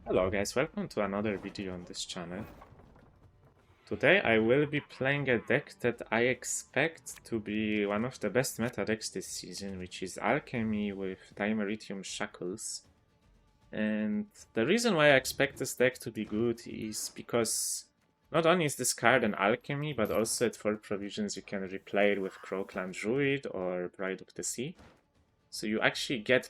Hello guys, welcome to another video on this channel. Today I will be playing a deck that I expect to be one of the best meta decks this season, which is Alchemy with Dimeritium Shackles. And the reason why I expect this deck to be good is because not only is this card an Alchemy, but also at 4 provisions you can replay it with Crowclan Druid or Bride of the Sea. So you actually get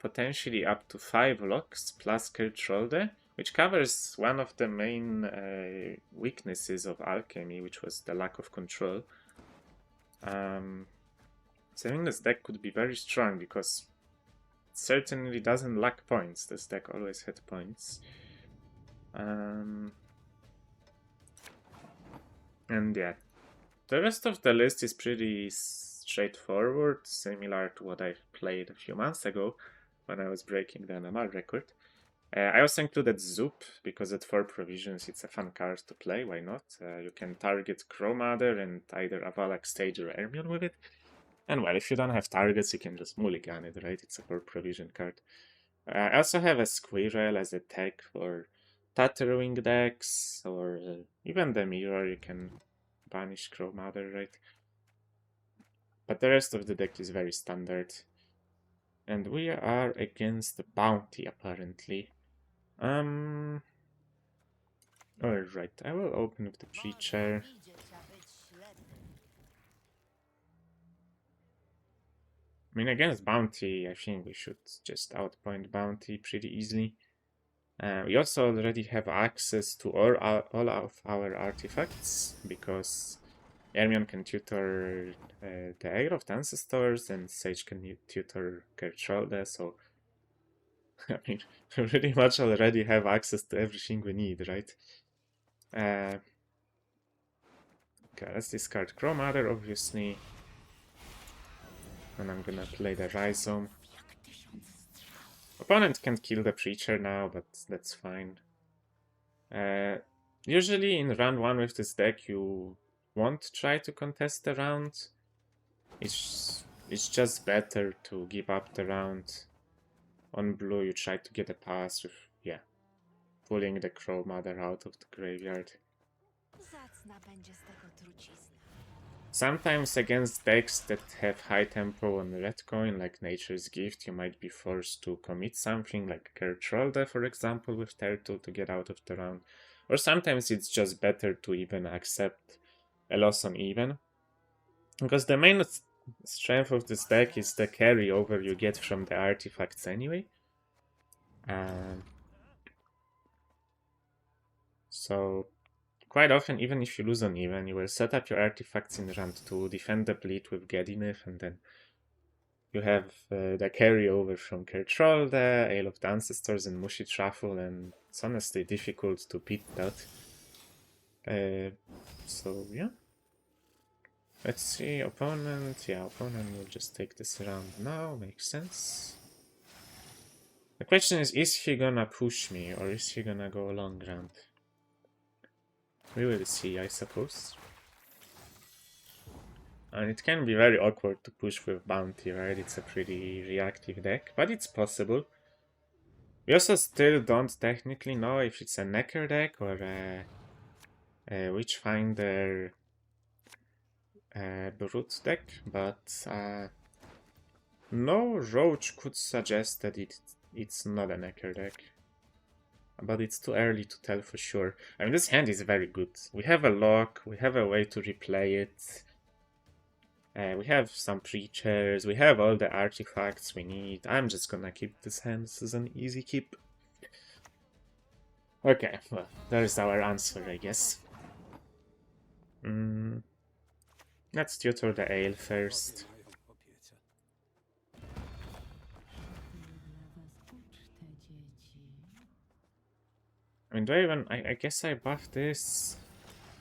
potentially up to 5 locks plus Kertrolde, which covers one of the main weaknesses of Alchemy, which was the lack of control. So I think this deck could be very strong because it certainly doesn't lack points. This deck always had points. And yeah, the rest of the list is pretty straightforward, similar to what I played a few months ago when I was breaking the NMR record. I also included Zoop, because at 4 provisions it's a fun card to play, why not? You can target Crowmother and either Avalak Stage or Ermion with it. And well, if you don't have targets, you can just mulligan it, right? It's a 4 provision card. I also have a Squirrel as a tech for Tatterwing decks, or even the Mirror, you can banish Crowmother, right? But the rest of the deck is very standard. And we are against the Bounty, apparently. Alright, I will open with the Preacher. I mean, against Bounty, I think we should just outpoint Bounty pretty easily. We also already have access to all of our artifacts, because Ermion can tutor the Heir of the Ancestors, and Sage can tutor Kertrolde, so I mean, we pretty much already have access to everything we need, right? Okay, let's discard Crowmother, obviously. And I'm gonna play the Rhizome. Opponent can kill the Preacher now, but that's fine. Usually in round 1 with this deck, you won't try to contest the round. It's just better to give up the round. On blue, you try to get a pass with, yeah, pulling the Crowmother out of the graveyard. Sometimes against decks that have high tempo on red coin, like Nature's Gift, you might be forced to commit something like Kertrolde, for example, with Turtle to get out of the round. Or sometimes it's just better to even accept a loss on even. Because the main strength of this deck is the carryover you get from the artifacts anyway. So quite often, even if you lose on even, you will set up your artifacts in round 2, defend the bleed with Gedinef, and then you have the carryover from Kertrolde, Ale of the Ancestors, and Mushi Truffle, and it's honestly difficult to beat that. So yeah. Let's see, opponent. Yeah, opponent will just take this round now, makes sense. The question is he gonna push me, or is he gonna go a long round? We will see, I suppose. And it can be very awkward to push with Bounty, right? It's a pretty reactive deck, but it's possible. We also still don't technically know if it's a Nekker deck or a Witchfinder Brute deck, but no Roach could suggest that it's not a Nekker deck. But it's too early to tell for sure. I mean, this hand is very good. We have a lock, we have a way to replay it. We have some Preachers, we have all the artifacts we need. I'm just gonna keep this hand, this is an easy keep. Okay, well, there's our answer, I guess. Let's tutor the Ale first. I mean, do I even... I guess I buff this.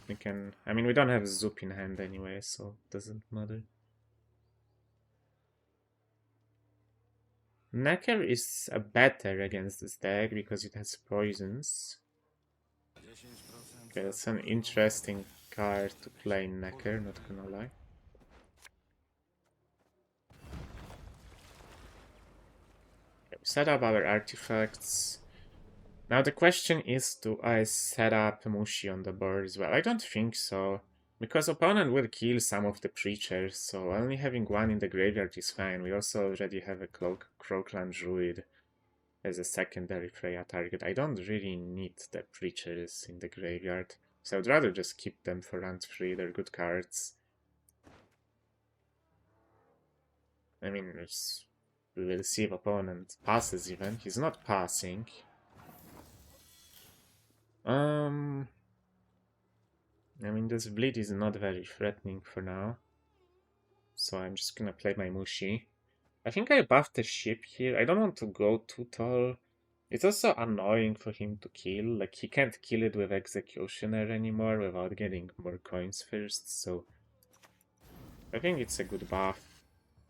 We can... I mean, we don't have Zoop in hand anyway, so it doesn't matter. Nekker is better against this deck because it has poisons. Okay, that's an interesting card to play in Nekker, not gonna lie. Okay, we set up our artifacts. Now the question is, do I set up Mushi on the board as well? I don't think so, because opponent will kill some of the creatures, so only having one in the graveyard is fine. We also already have a Croakland Druid as a secondary Freya target. I don't really need the creatures in the graveyard, so I'd rather just keep them for Renfri. They're good cards. I mean, we will see if opponent passes even. He's not passing. I mean, this bleed is not very threatening for now. So I'm just gonna play my Mushi. I think I buffed the ship here. I don't want to go too tall. It's also annoying for him to kill. Like, he can't kill it with Executioner anymore without getting more coins first, so I think it's a good buff.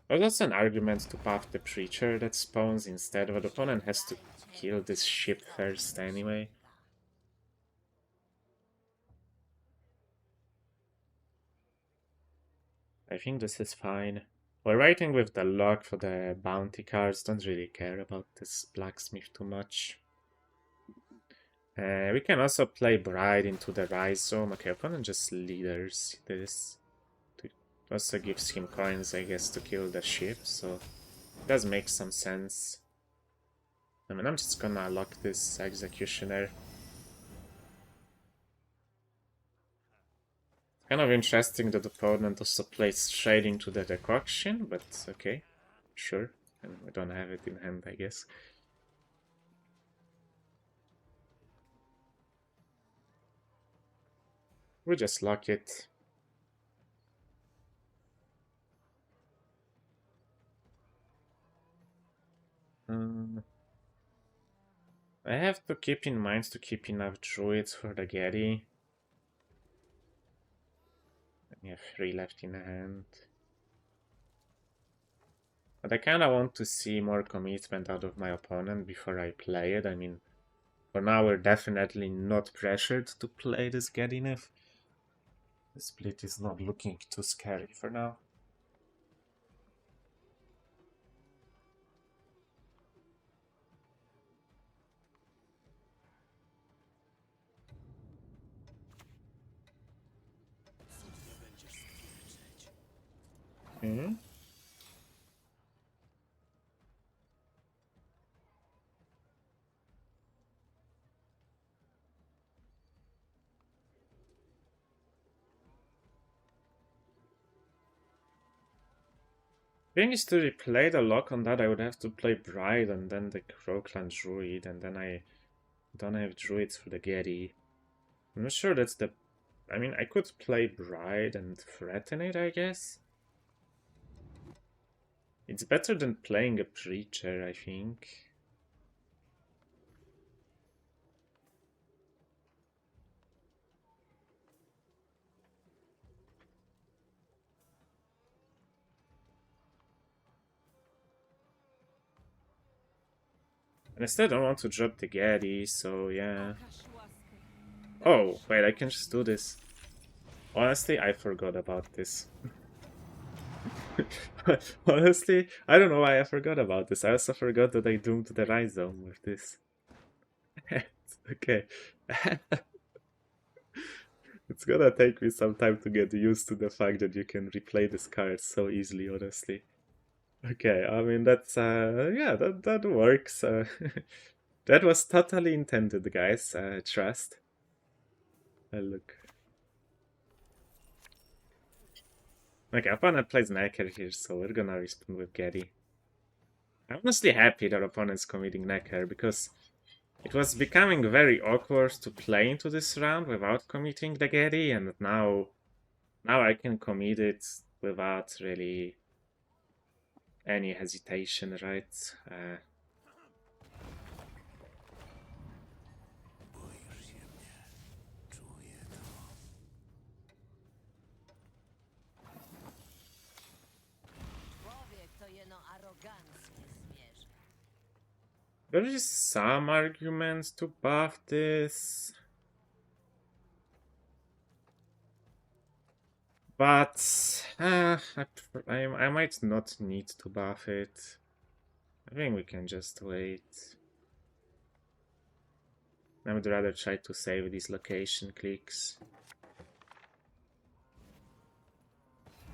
There's also an argument to buff the Preacher that spawns instead, but the opponent has to kill this ship first anyway. I think this is fine. We're waiting with the luck for the bounty cards. Don't really care about this blacksmith too much. We can also play Bride into the Rhizome. Okay, opponent just leaders this. It also gives him coins, I guess, to kill the ship, so it does make some sense. I mean, I'm just gonna lock this Executioner. Kind of interesting that the opponent also plays straight into the decoction, but okay, sure. And we don't have it in hand, I guess. We just lock it. I have to keep in mind to keep enough druids for the Getty. I have 3 left in hand. But I kinda want to see more commitment out of my opponent before I play it. I mean, for now we're definitely not pressured to play this Getty enough. The split is not looking too scary for now. Thing is, to replay the lock on that, I would have to play Bride and then the Croakland Druid, and then I don't have Druids for the Getty. I'm not sure that's the... I mean, I could play Bride and threaten it, I guess. It's better than playing a Preacher, I think. And instead I don't want to drop the Getty, so yeah. Oh, wait, I can just do this. Honestly, I forgot about this. Honestly, I don't know why I forgot about this. I also forgot that I doomed the Rhizome with this. Okay. It's gonna take me some time to get used to the fact that you can replay this card so easily, honestly. Okay, I mean, that's, yeah, that works. That was totally intended, guys. Trust. Look. Okay, opponent plays Nekker here, so we're gonna respond with Getty. I'm honestly happy that opponent's committing Nekker, because it was becoming very awkward to play into this round without committing the Getty, and now I can commit it without really any hesitation, right? There is some arguments to buff this, but I might not need to buff it. I think we can just wait. I would rather try to save these location clicks.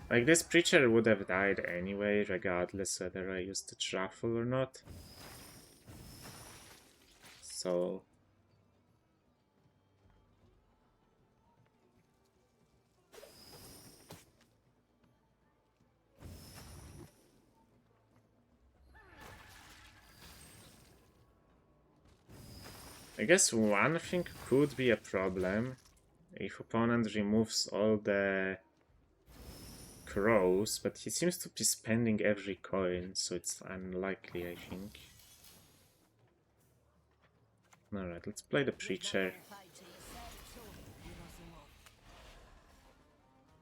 Like, this preacher would have died anyway, regardless whether I used the truffle or not. So... I guess one thing could be a problem if opponent removes all the crows, but he seems to be spending every coin, so it's unlikely, I think. Alright, let's play the preacher.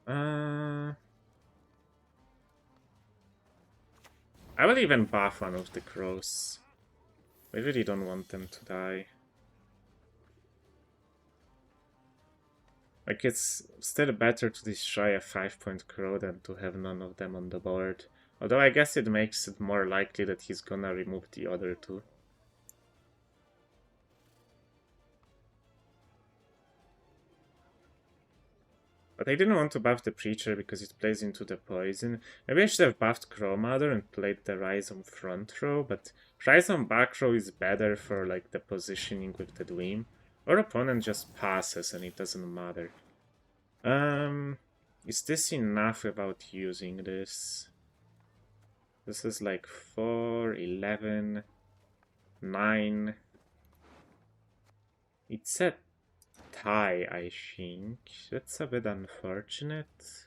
I will even buff one of the crows. I really don't want them to die. Like, it's still better to destroy a 5-point crow than to have none of them on the board. Although I guess it makes it more likely that he's gonna remove the other two. But I didn't want to buff the Preacher because it plays into the poison. Maybe I should have buffed Crow Mother and played the Rhizome front row, but Rhizome back row is better for like the positioning with the Dweem. Or opponent just passes and it doesn't matter. Is this enough without using this? This is like 4, 11, 9. It's a tie, I think. That's a bit unfortunate.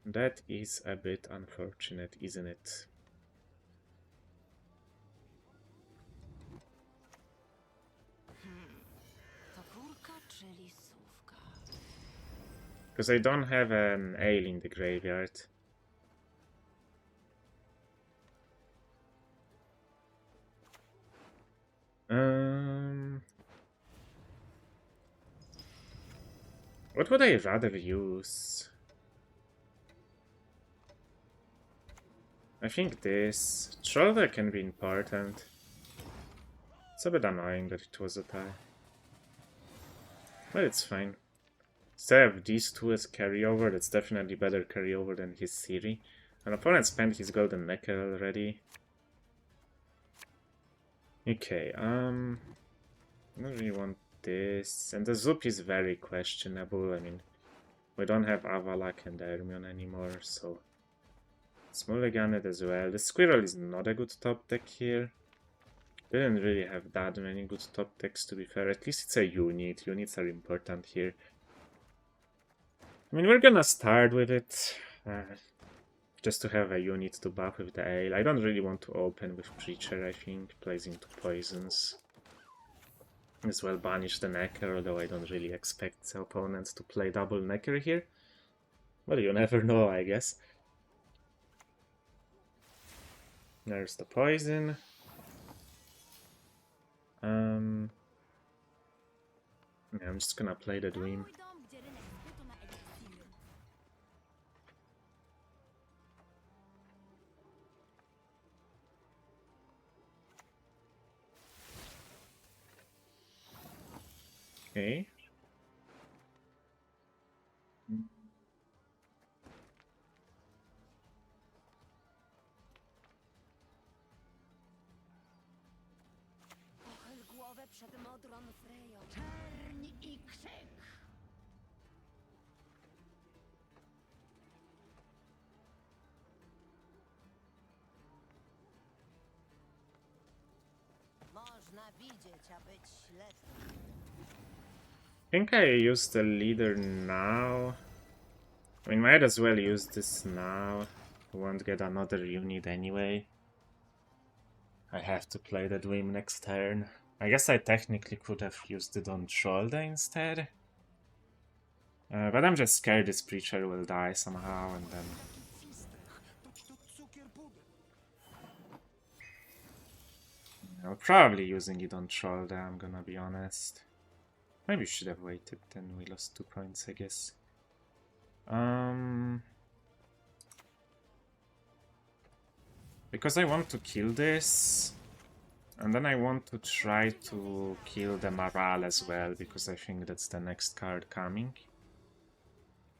That is a bit unfortunate, isn't it? Because I don't have an ale in the graveyard. What would I rather use? I think this. Shoulder can be important. It's a bit annoying that it was a tie. But it's fine. Instead of these two as carryover, that's definitely better carryover than his Siri. An opponent spent his golden Nekker already. Okay, I don't really want this. And the Zoop is very questionable. I mean, we don't have Avalak and Hermione anymore, so let's mulligan it as well. The Squirrel is not a good top deck here. Didn't really have that many good top decks, to be fair. At least it's a unit. Units are important here. I mean, we're gonna start with it. Just to have a unit to buff with the ale. I don't really want to open with Preacher, I think. Plays into poisons. As well banish the Nekker, although I don't really expect the opponents to play double Nekker here. Well, you never know, I guess. There's the poison. Yeah, I'm just gonna play the Dweem. Okay. Przed modrą Freją. Czerń i krzyk. Można widzieć, a być ślepym. I think I use the leader now. I mean, might as well use this now. Won't get another unit anyway. I have to play the Dweem next turn. I guess I technically could have used it on Shoulder instead. But I'm just scared this Preacher will die somehow and then... I'm probably using it on Shoulder, I'm gonna be honest. Maybe should have waited, then we lost 2 points, I guess. Because I want to kill this, And then I want to try to kill the Maral as well, because I think that's the next card coming.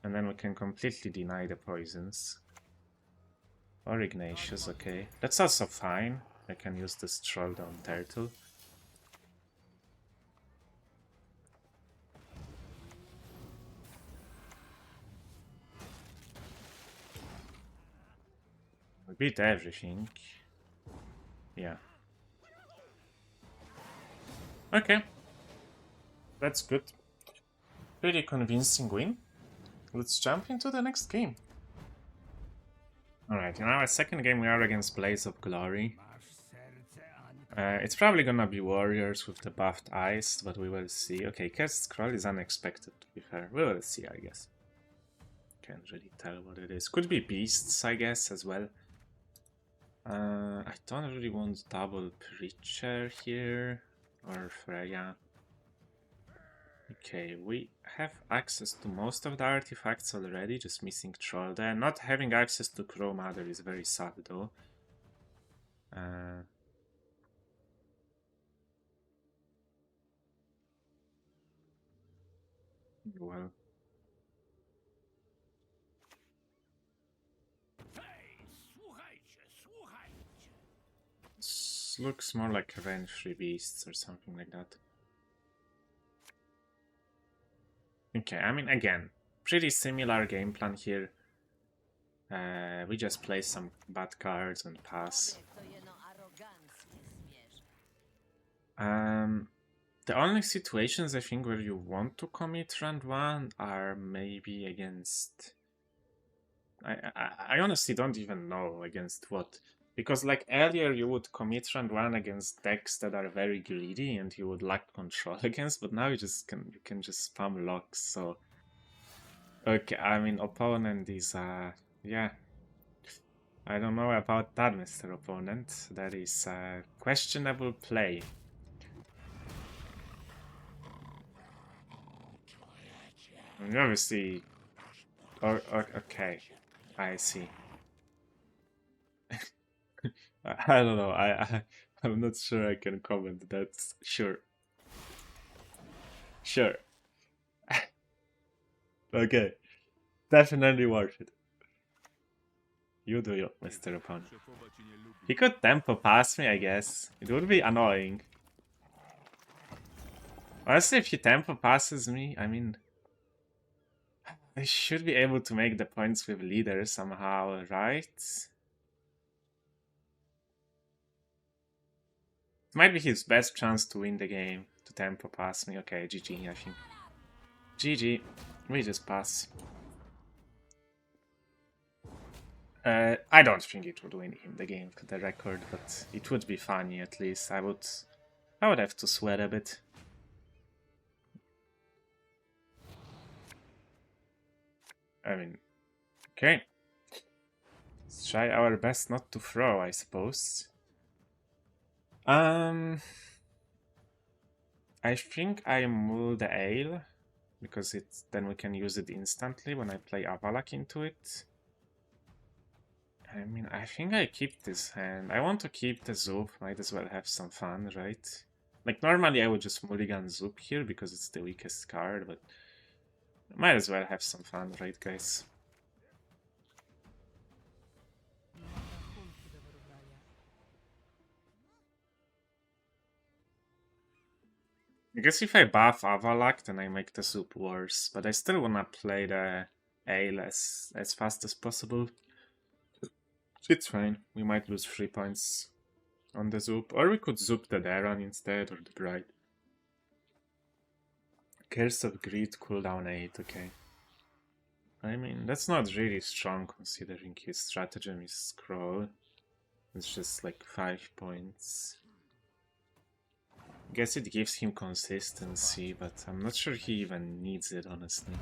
And then we can completely deny the poisons. Or Ignatius, okay. That's also fine. I can use this Troll Down Turtle. We beat everything. Yeah. Okay. That's good. Pretty convincing win. Let's jump into the next game. Alright, in our second game we are against Blaze of Glory. It's probably gonna be Warriors with the buffed eyes, but we will see. Okay, Cast Scroll is unexpected, to be fair. We will see, I guess. Can't really tell what it is. Could be Beasts, I guess, as well. I don't really want double Preacher here, or Freya. Okay, we have access to most of the artifacts already, just missing Troll there. Not having access to Crow Mother is very sad, though. Well. This looks more like Renfri beasts or something like that. Okay, I mean, again, pretty similar game plan here. We just play some bad cards and pass. The only situations I think where you want to commit round 1 are maybe against... I honestly don't even know against what. Because like earlier you would commit round 1 against decks that are very greedy and you would lack control against, but now you can just spam locks, so... Okay, I mean opponent is yeah. I don't know about that, Mr. Opponent. That is questionable play. And obviously... okay, I see. I don't know, I'm not sure I can comment, that's sure. Sure. Okay. Definitely worth it. You do you, Mr. Opponent. He could tempo pass me, I guess. It would be annoying. Honestly, if he tempo passes me, I mean... I should be able to make the points with leader somehow, right? It might be his best chance to win the game, to tempo pass me. Okay, GG, I think. GG. We just pass. I don't think it would win him the game for the record, but it would be funny at least. I would have to sweat a bit. I mean, okay. Let's try our best not to throw, I suppose. I think I mull the ale, because then we can use it instantly when I play Avalak into it. I mean, I think I keep this hand. I want to keep the Zoop, might as well have some fun, right? Like, normally I would just mulligan Zoop here, because it's the weakest card, but... might as well have some fun, right, guys? I guess if I buff Avalak, then I make the Zoop worse, but I still wanna play the Ale as fast as possible. It's fine, we might lose 3 points on the Zoop, or we could Zoop the Daron instead, or the Bride. Curse of Greed, cooldown 8, okay. I mean, that's not really strong considering his stratagem is Scroll. It's just like 5 points. I guess it gives him consistency, but I'm not sure he even needs it, honestly.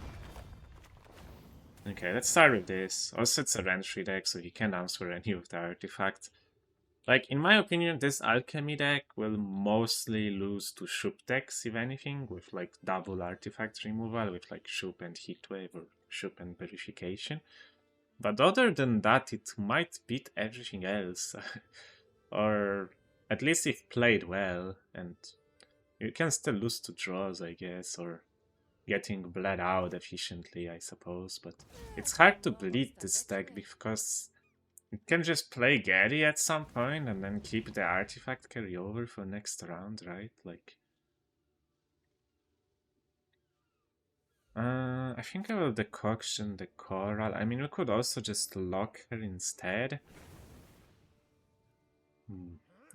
Okay, let's start with this. Also, it's a Renfri deck, so he can answer any of the artifacts. Like, in my opinion, this Alchemy deck will mostly lose to Shoop decks, if anything, with like double artifact removal, with like Shoop and Heatwave or Shoop and Purification. But other than that, it might beat everything else. Or At least if played well, and you can still lose to draws, I guess, or getting bled out efficiently, I suppose. But it's hard to bleed this deck because you can just play Gary at some point and then keep the artifact carryover for next round, right? Like, I think I will decoction the coral. I mean, we could also just lock her instead.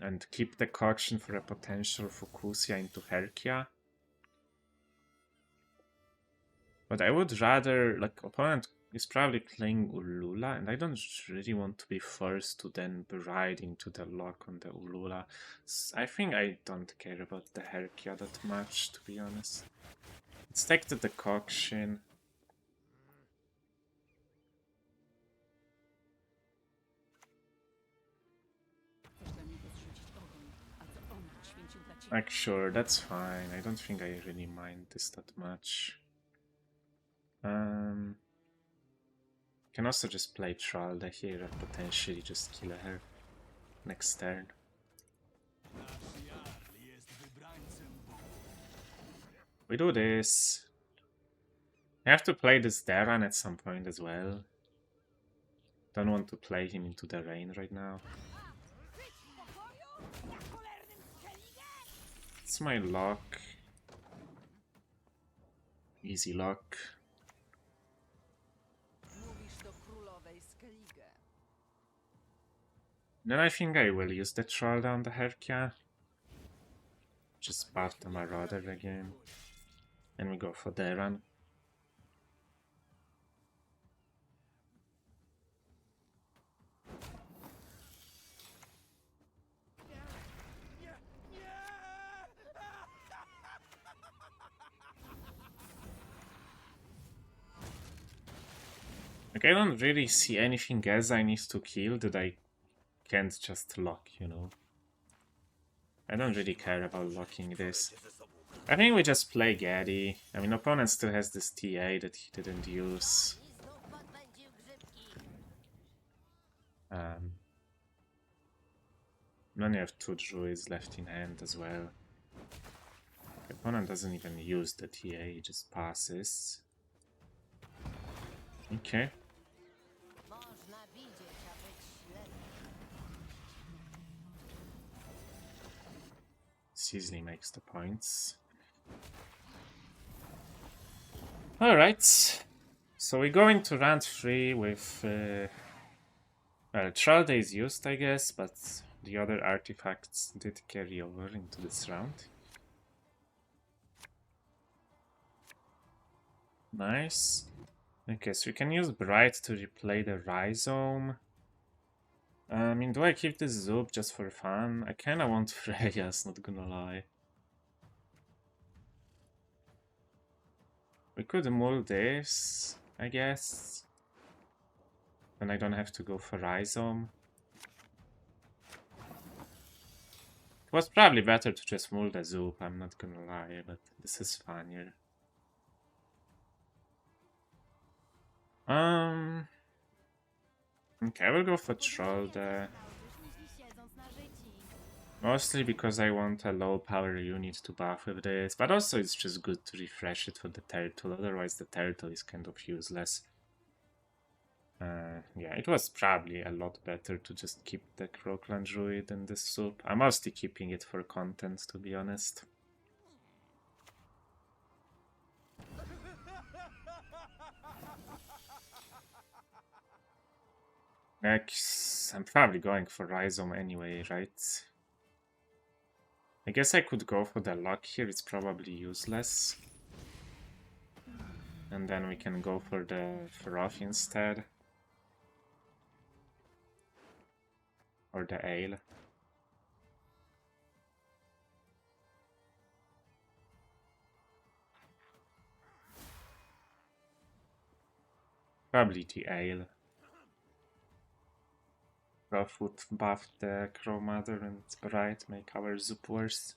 And keep the decoction for a potential Fukusia into Herkia. But I would rather, like, opponent is probably playing Ulula, and I don't really want to be forced to then ride into the lock on the Ulula. I think I don't care about the Herkia that much, to be honest. Let's take the decoction. Like, sure, that's fine. I don't think I really mind this that much. Can also just play Tralda here and potentially just kill her next turn. We do this. I have to play this Deran at some point as well. Don't want to play him into the rain right now. It's my lock. Easy lock. Then I think I will use the Troll down the Herkia. Just buff the Marauder again. And we go for Deran. Like, I don't really see anything else I need to kill that I can't just lock, you know. I don't really care about locking this. I think we just play Gaddy. I mean, opponent still has this TA that he didn't use. Then you have 2 druids left in hand as well. The opponent doesn't even use the TA, he just passes. Okay. Easily makes the points. Alright. So we go into round 3 with... well, Tralda is used, I guess, but the other artifacts did carry over into this round. Nice. Okay, so we can use Bright to replay the Rhizome. I mean, do I keep this Zoop just for fun? I kinda want Freya's, not gonna lie. We could mull this, I guess. Then I don't have to go for Rhizome. It was probably better to just mull the Zoop, I'm not gonna lie, but this is funnier. Okay, I will go for Troll there. Mostly because I want a low power unit to buff with this, but also it's just good to refresh it for the turtle, otherwise the turtle is kind of useless. Yeah, it was probably a lot better to just keep the Croakland Druid in this soup. I'm mostly keeping it for content, to be honest. Next, I'm probably going for Rhizome anyway, right? I guess I could go for the lock here, it's probably useless. And then we can go for the Feroth instead. Or the Ale. Probably the Ale. Feroth would buff the Crow Mother and Bright, make our Zoop worse.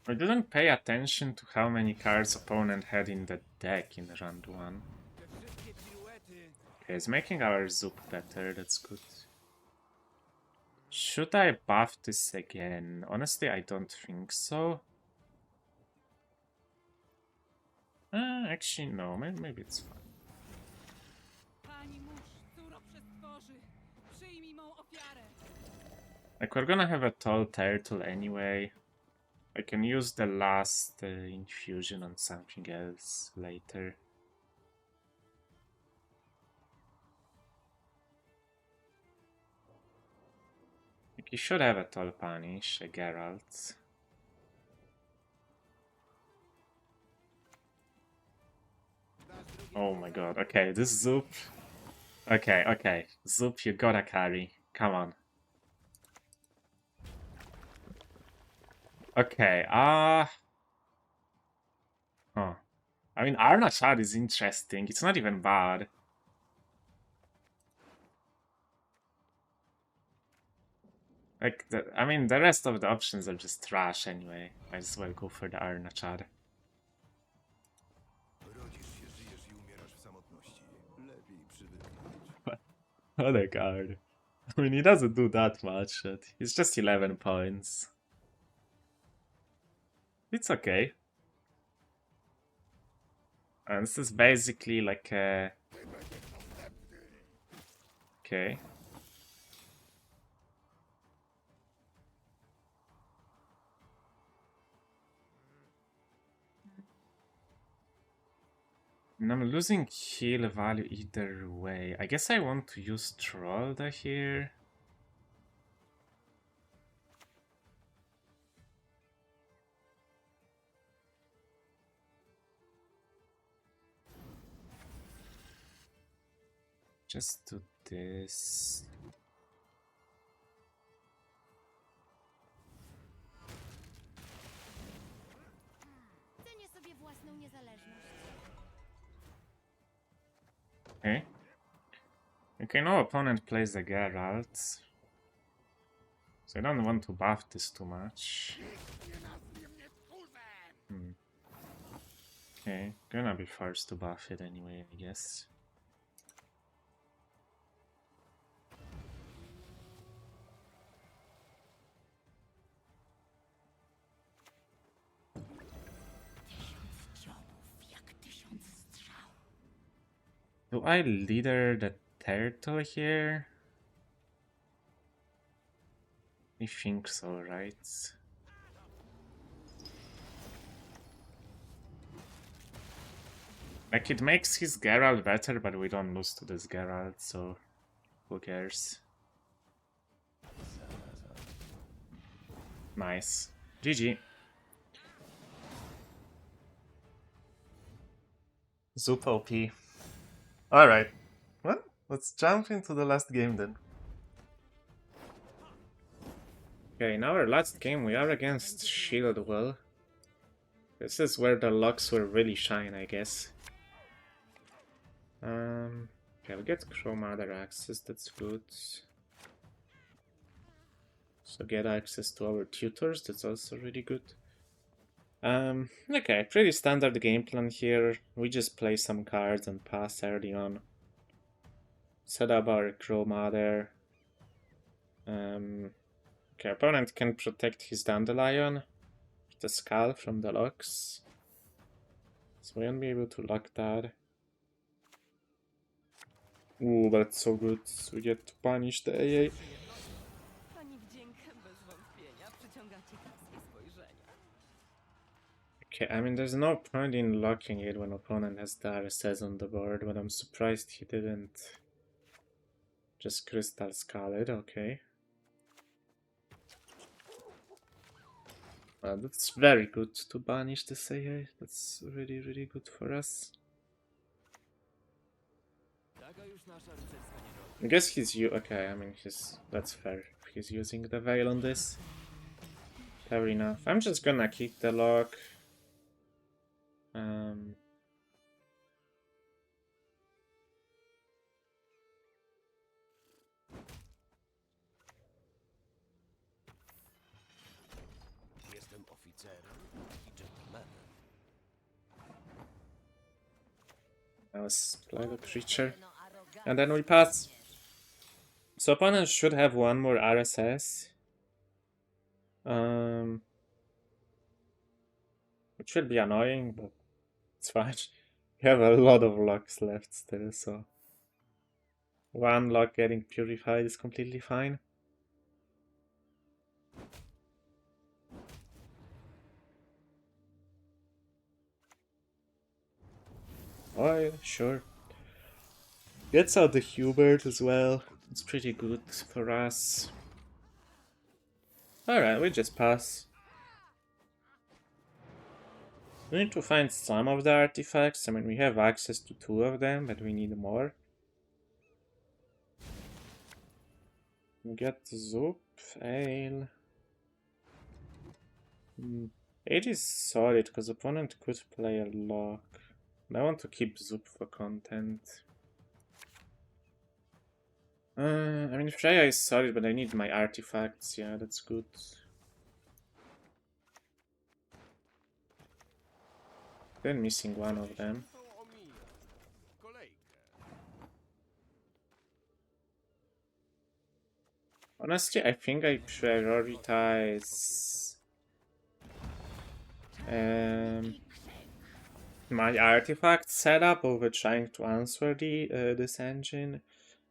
I didn't pay attention to how many cards opponent had in the deck in round 1. Okay, it's making our Zoop better, that's good. Should I buff this again? Honestly, I don't think so. Actually, no, maybe it's fine. Like, we're gonna have a tall turtle anyway. I can use the last infusion on something else later. Like, you should have a tall punish, a Geralt. Oh my god, okay, this Zoop. Okay, Zoop, you gotta carry. Come on. Okay, Huh. I mean, Aristocrats is interesting. It's not even bad. Like, I mean, the rest of the options are just trash anyway. Might as well go for the Aristocrats. What a card. I mean, he doesn't do that much, but he's just 11 points. It's okay. And this is basically like a... Okay. And I'm losing heal value either way. I guess I want to use Trollda here. Just do this. Cenię sobie własną niezależność. Okay. Okay, no opponent plays the Geralt. So I don't want to buff this too much. Okay, gonna be forced to buff it anyway, I guess. Do I leader the turtle here? I think so, right? Like, it makes his Geralt better, but we don't lose to this Geralt, so who cares? Nice. GG. Super OP. Alright. Well, let's jump into the last game then. Okay, in our last game we are against Shieldwall. This is where the locks will really shine, I guess. Okay, we get Chromader access, that's good. So get access to our tutors, that's also really good. Okay, pretty standard game plan here. We just play some cards and pass early on. Set up our Chromader. Okay, opponent can protect his Dandelion, the Skull from the locks. So we won't be able to lock that. Ooh, that's so good. We get to punish the AA. Okay, I mean, there's no point in locking it when opponent has the RSS on the board, but I'm surprised he didn't just Crystal Skull it, okay. That's very good to banish this AA. That's really, really good for us. I guess he's okay, I mean, that's fair. He's using the Veil on this. Fair enough. I'm just gonna kick the lock. Jestem oficerem. I was play the creature. And then we pass. So opponents should have one more RSS. Which will be annoying, but it's fine. We have a lot of locks left still, so one lock getting purified is completely fine. Oh, yeah, sure. Gets out the Hubert as well. It's pretty good for us. Alright, we just pass. We need to find some of the artifacts. I mean, we have access to 2 of them, but we need more. Get Zoop, Ale. 8 is solid, because opponent could play a lock. I want to keep Zoop for content. I mean, Freya is solid, but I need my artifacts. Yeah, that's good. They're missing one of them. Honestly, I think I prioritize my artifact setup over trying to answer this engine,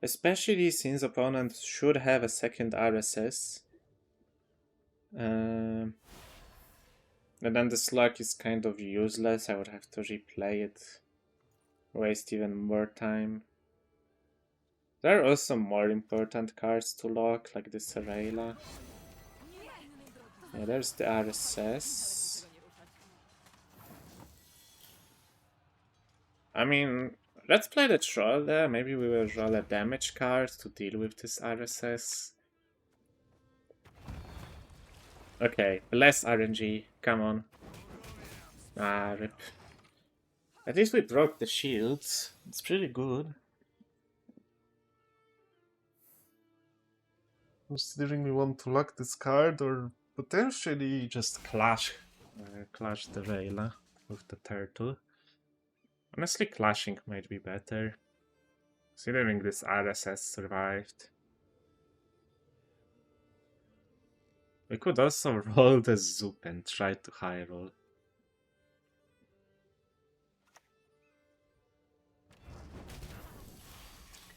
especially since opponents should have a second RSS. And then the slug is kind of useless. I would have to replay it, waste even more time. There are also more important cards to lock, like this Arayla. Yeah, there's the RSS. I mean, let's play the troll there. Maybe we will roll a damage card to deal with this RSS. Okay, less RNG. Come on. Ah, rip. At least we broke the shields. It's pretty good. Considering we want to lock this card or potentially just clash the Rayla with the turtle. Honestly, clashing might be better, considering this RSS survived. We could also roll the Zoop and try to high roll.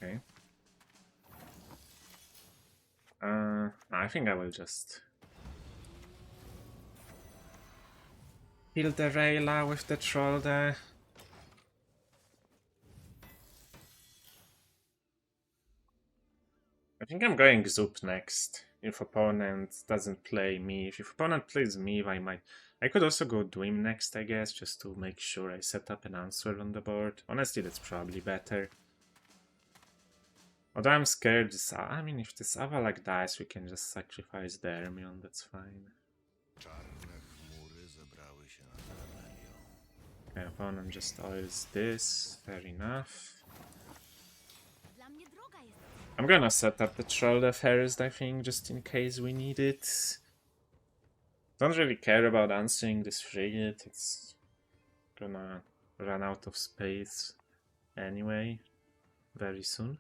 Okay. I think I will just kill the Rayla with the troll there. I think I'm going Zoop next. If opponent doesn't play me. If opponent plays me, I could also go Dwim next, I guess, just to make sure I set up an answer on the board. Honestly, that's probably better. Although I'm scared I mean, if this Avalak dies, we can just sacrifice the Hermione, that's fine. Okay, opponent just oils this, fair enough. I'm gonna set up the Troll of Herist, I think, just in case we need it. Don't really care about answering this frigate, it's gonna run out of space anyway, very soon.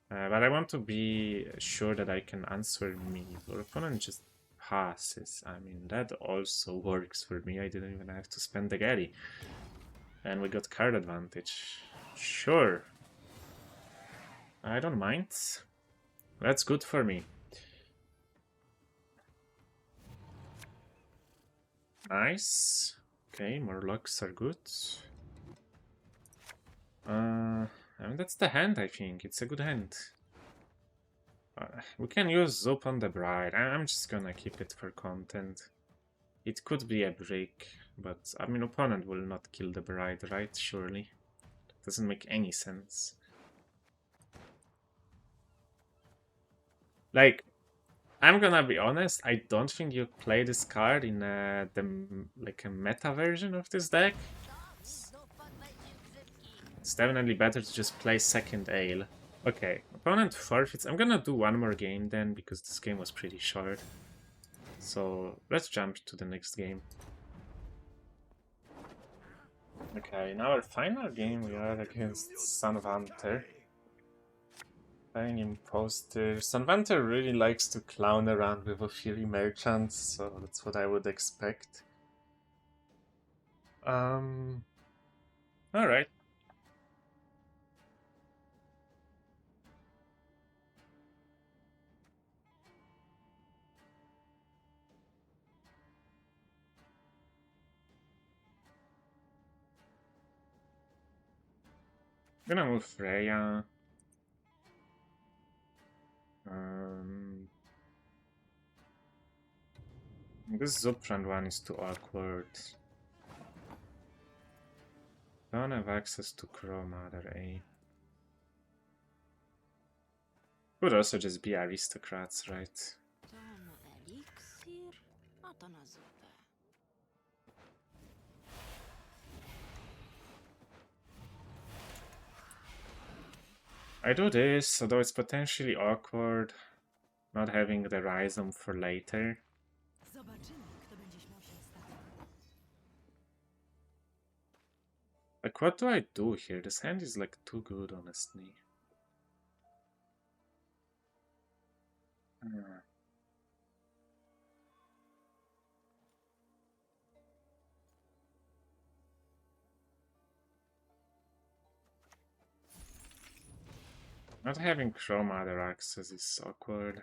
But I want to be sure that I can answer me. Our opponent just passes. I mean, that also works for me. I didn't even have to spend the Gary. And we got card advantage. Sure. I don't mind. That's good for me. Nice. Okay, more locks are good. I mean, that's the hand, I think. It's a good hand. We can use Zoop on the Bride. I'm just gonna keep it for content. It could be a break, but I mean, opponent will not kill the Bride, right? Surely. Doesn't make any sense. Like, I'm gonna be honest, I don't think you play this card in a meta version of this deck. It's definitely better to just play second Ale. Okay, opponent forfeits. I'm gonna do one more game then, because this game was pretty short. So let's jump to the next game. Okay, in our final game we are against Sanvanter. Playing Imposter. Sanvanter really likes to clown around with a Fury Merchants, so that's what I would expect. Alright. Gonna move Freya. This Zubrand one is too awkward. Don't have access to Crow Mother, eh? Could also just be Aristocrats, right? To na eliksir, a to na zupę. I do this, although it's potentially awkward not having the Rhizome for later. Zobaczymy, kto będzie śmiał się ostatni. Like, what do I do here? This hand is like too good, honestly. Not having Crow Mother access is awkward.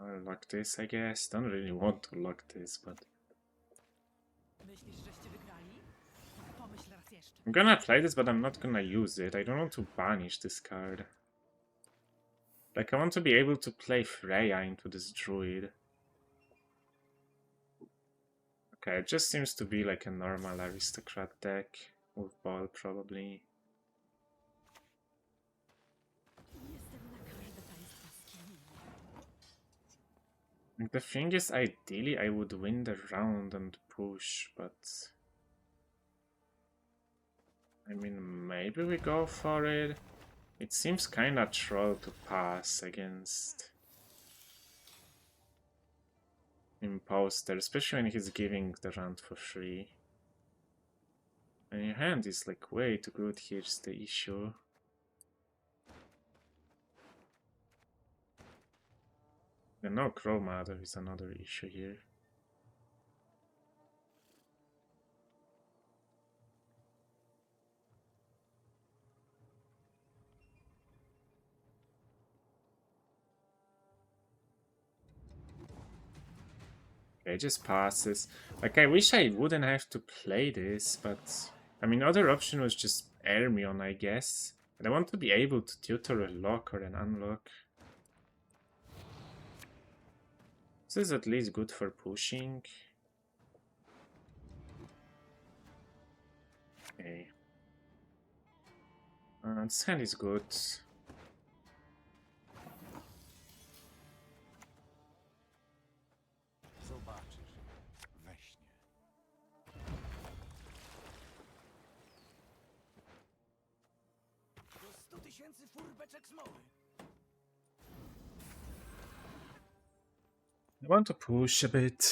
I'll lock this, I guess. Don't really want to lock this, but... Myślisz, żeście wygrali? Pomyśl raz jeszcze. I'm gonna play this, but I'm not gonna use it. I don't want to banish this card. Like, I want to be able to play Freya into this druid. Okay, it just seems to be like a normal aristocrat deck. With ball, probably. Jestem na każde państwa skinienie. Like, the thing is, ideally, I would win the round and push, but... I mean, maybe we go for it. It seems kinda troll to pass against Imposter, especially when he's giving the round for free. And your hand is like way too good, here's the issue. And no Crow Mother is another issue here. Okay, just passes. Like, I wish I wouldn't have to play this, but... I mean, other option was just Hermione, I guess. But I want to be able to tutor a lock or an unlock. This is at least good for pushing. Okay. This hand is good. Zobaczysz we śnie. Do 100 000 furbeczek smoły. I want to push a bit,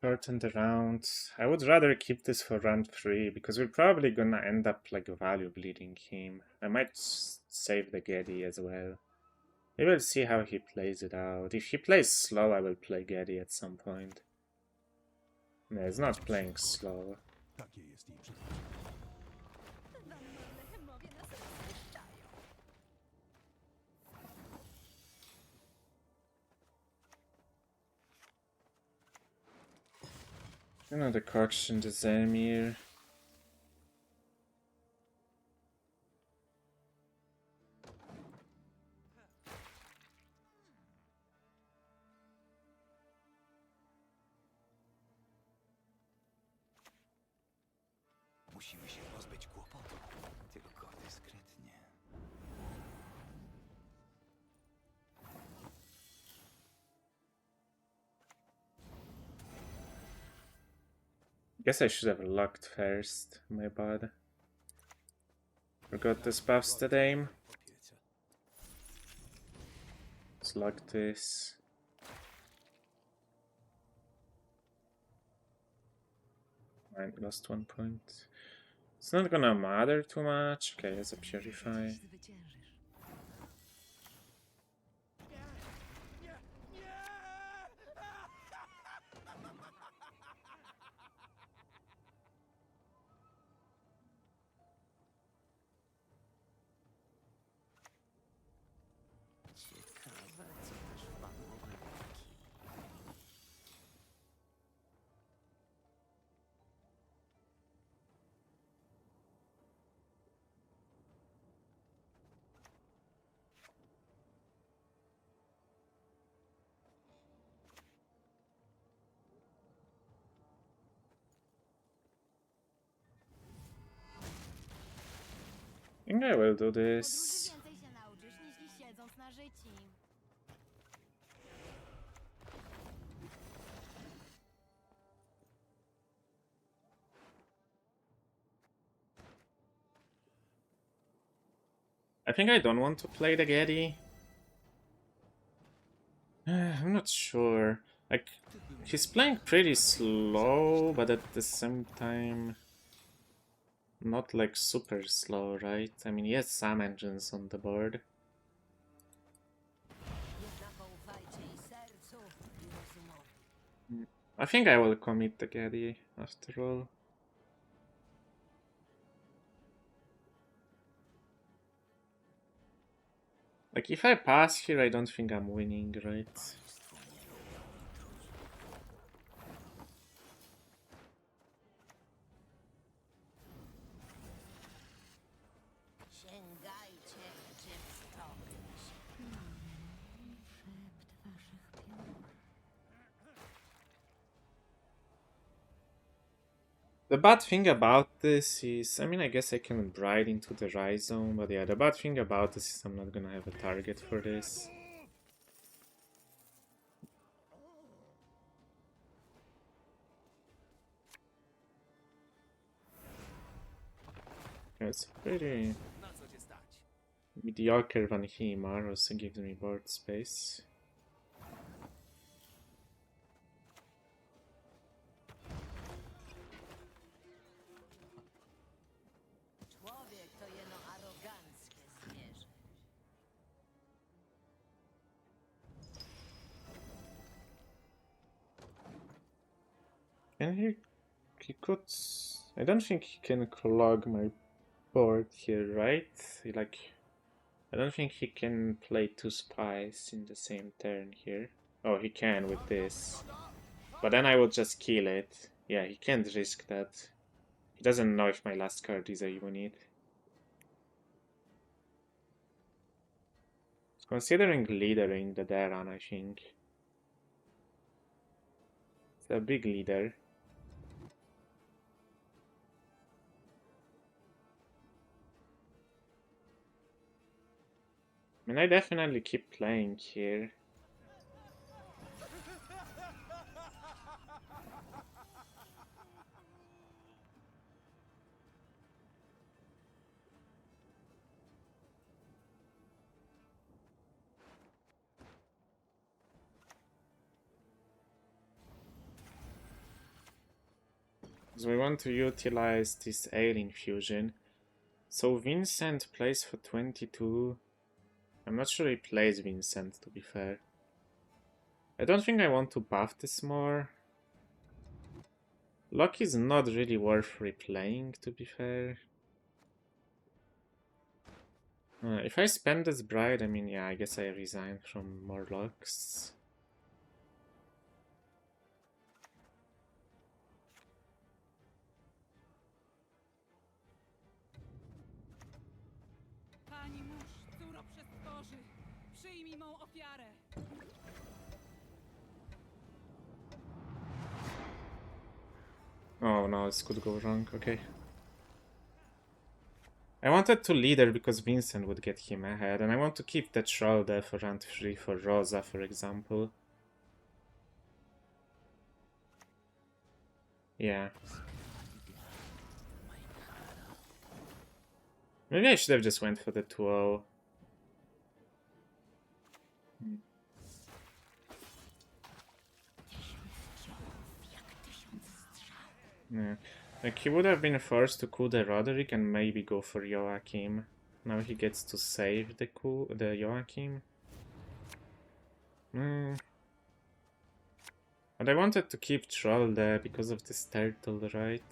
shorten the round. I would rather keep this for round 3, because we're probably gonna end up like value bleeding him. I might save the Geddy as well. We will see how he plays it out. If he plays slow, I will play Geddy at some point. No, he's not playing slow. Takie jest jej przeznaczenie. Another correction to Zemir. Musimy się pozbyć kłopotu. Tylko dyskretnie. Guess I should have locked first. My bad. Forgot this buffs the aim. Opiece. Let's lock this. I lost 1 point. It's not gonna matter too much. Okay, it's a purify. Ciekawe, co też wpadło w ręki. I think I will do Podróży this. więcej się nauczysz, niż siedząc na życi. I think I don't want to play the Getty. I'm not sure. Like, he's playing pretty slow, but at the same time, not like super slow, right? I mean, he has some engines on the board. Jednak ufajcie i sercu, i rozumowi. I think I will commit the Getty after all. Like, if I pass here, I don't think I'm winning, right? Państwo nie lubią intruzów. Sięgajcie, czym stopnisz. Szept waszych piór. The bad thing about this is, I mean, I guess I can bride into the Rhizome, but yeah, the bad thing about this is I'm not gonna have a target for this. It's pretty Na co cię stać? mediocre Van Himar, also gives me board space. Człowiek to jeno aroganckie zwierzę. And he could... I don't think he can clog my board here, right? Like, I don't think he can play 2 spies in the same turn here. Oh, he can with this. But then I would just kill it. Yeah, he can't risk that. He doesn't know if my last card is a unit. He's considering leadering the Daran, I think. It's a big leader. I mean, I definitely keep playing here. So we want to utilize this Ale infusion. So Vincent plays for 22. I'm not sure he plays Vincent, to be fair. I don't think I want to buff this more. Lock is not really worth replaying, to be fair. If I spend this Bride, I mean, yeah, I guess I resign from more locks. Pani mórz, córo przestworzy, przyjmij mą ofiarę. Oh no, this could go wrong, okay. I wanted to leader because Vincent would get him ahead, and I want to keep the troll there for Renfri for Rosa, for example. Yeah. Maybe I should have just went for the 2-0. Yeah. Like, he would have been forced to coup the Roderick and maybe go for Joachim. Now he gets to save the Joachim. But I wanted to keep Troll there because of this turtle, right?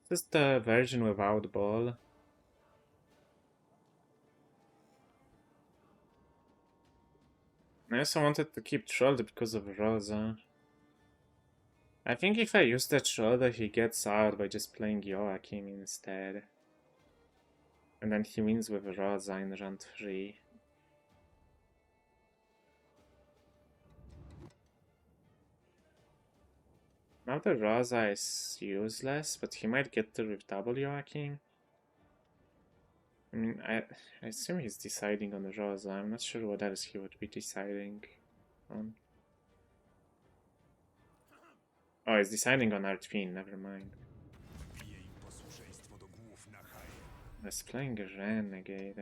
This is the version without ball. I also wanted to keep Troll because of Rosa. I think if I use the Troll, he gets out by just playing Joachim instead. And then he wins with Rosa in round 3. Now the Rosa is useless, but he might get there with double Joachim. I mean, I assume he's deciding on Rosa. I'm not sure what else he would be deciding on. Oh, he's deciding on Artwin, never mind. He's playing a Renegade,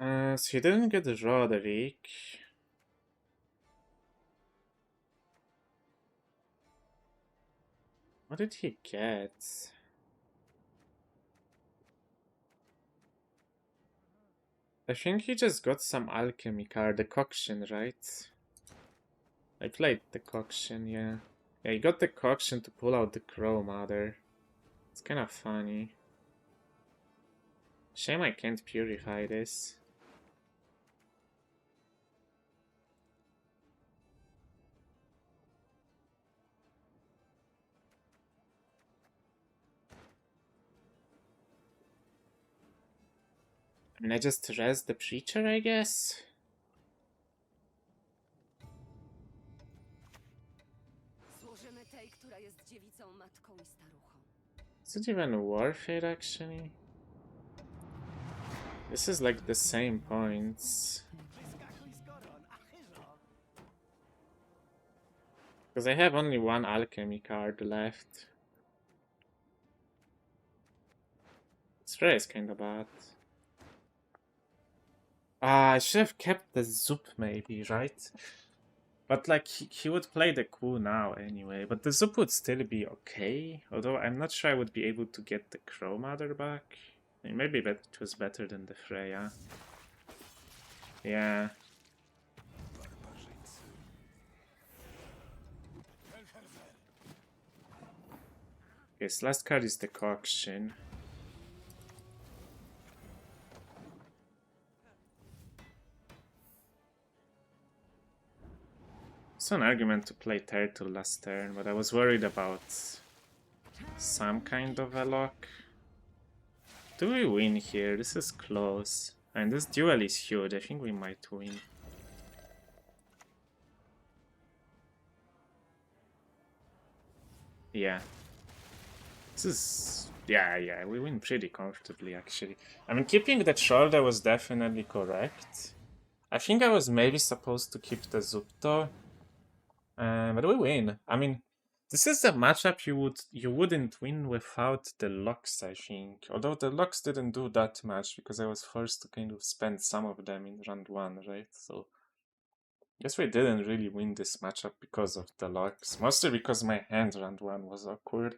eh? So he didn't get the Roderick. What did he get? I think he just got some alchemy card, the Decoction, right? I played the Decoction, yeah. Yeah, he got the Decoction to pull out the Crow Mother. It's kind of funny. Shame I can't purify this. I mean, I just res the Preacher, I guess? Służymy tej, która jest dziewicą, matką i staruchą. Is it even worth it, actually? This is like the same points. Because I have only one alchemy card left. This ray is kinda bad. I should have kept the Zoop maybe, right? But like, he would play the coup now anyway, but the Zoop would still be okay. Although I'm not sure I would be able to get the Crow Mother back. I mean, maybe it was better than the Freya. Yeah. Okay, so last card is the Decoction. It's an argument to play Turtle last turn, but I was worried about some kind of a lock. Do we win here? This is close. And this duel is huge. I think we might win. Yeah. This is... Yeah, we win pretty comfortably, actually. I mean, keeping the shoulder was definitely correct. I think I was maybe supposed to keep the Zupto. But we win. I mean, this is a matchup you wouldn't win without the locks, I think. Although the locks didn't do that much because I was forced to kind of spend some of them in round 1, right? So I guess we didn't really win this matchup because of the locks. Mostly because my hand round 1 was awkward.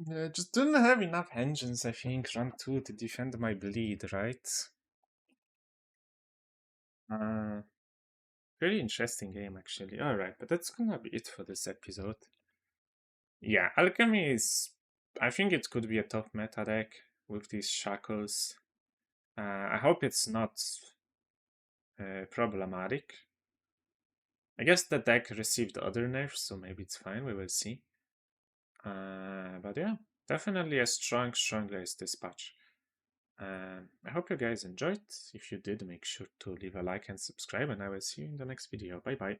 Yeah, just didn't have enough engines, I think, round 2 to defend my bleed, right? Very interesting game, actually. Alright, but that's gonna be it for this episode. Yeah, Alchemy is... I think it could be a top meta deck with these shackles. I hope it's not problematic. I guess the deck received other nerfs, so maybe it's fine, we will see. But yeah, definitely a strong Ace Dispatch. I hope you guys enjoyed. If you did, make sure to leave a like and subscribe, and I will see you in the next video. Bye bye.